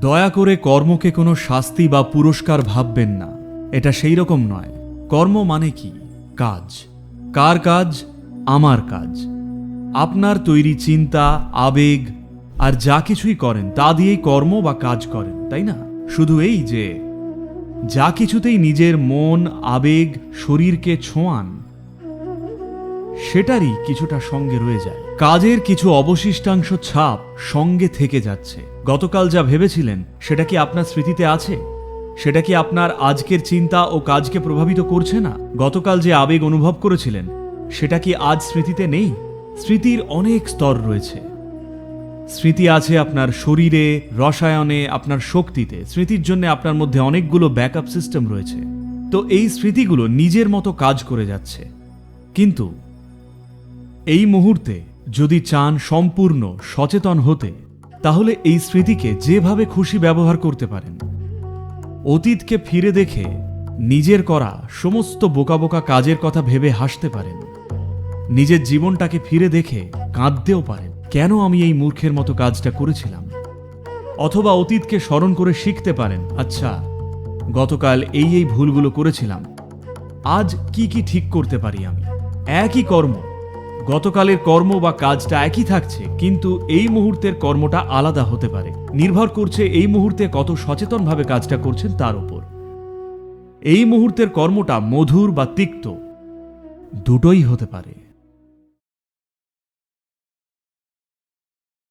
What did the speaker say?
দয়া করে কর্মকে কোনো শাস্তি বা পুরস্কার ভাববেন না। এটা সেই রকম নয়। কর্ম মানে কি? কাজ। কার কাজ? আমার কাজ। আপনার তৈরি চিন্তা, আবেগ আর যা কিছুই করেন তা দিয়েই কর্ম বা কাজ করেন, তাই না? শুধু এই যে যা কিছুতেই নিজের মন, আবেগ, শরীরকে ছোঁয়ান সেটারই কিছুটা সঙ্গে রয়ে যায়। কাজের কিছু অবশিষ্টাংশ ছাপ সঙ্গে থেকে যাচ্ছে। গতকাল যা ভেবেছিলেন সেটা কি আপনার স্মৃতিতে আছে? সেটা কি আপনার আজকের চিন্তা ও কাজকে প্রভাবিত করছে না? গতকাল যে আবেগ অনুভব করেছিলেন সেটা কি আজ স্মৃতিতে নেই? স্মৃতির অনেক স্তর রয়েছে। স্মৃতি আছে আপনার শরীরে, রসায়নে, আপনার শক্তিতে। স্মৃতির জন্য আপনার মধ্যে অনেকগুলো ব্যাকআপ সিস্টেম রয়েছে। তো এই স্মৃতিগুলো নিজের মতো কাজ করে যাচ্ছে। কিন্তু এই মুহূর্তে যদি চান সম্পূর্ণ সচেতন হতে, তাহলে এই স্মৃতিকে যেভাবে খুশি ব্যবহার করতে পারেন। অতীতকে ফিরে দেখে নিজের করা সমস্ত বোকা বোকা কাজের কথা ভেবে হাসতে পারেন। নিজের জীবনটাকে ফিরে দেখে কাঁদতেও পারেন, কেন আমি এই মূর্খের মতো কাজটা করেছিলাম। অথবা অতীতকে স্মরণ করে শিখতে পারেন, আচ্ছা গতকাল এই ভুলগুলো করেছিলাম, আজ কি কি ঠিক করতে পারি আমি। একই কর্ম, গতকালের কর্ম বা কাজটা একই থাকছে, কিন্তু এই মুহূর্তের কর্মটা আলাদা হতে পারে। নির্ভর করছে এই মুহূর্তে কত সচেতনভাবে কাজটা করছেন তার উপর। এই মুহূর্তের কর্মটা মধুর বা তিক্ত দুটোই হতে পারে।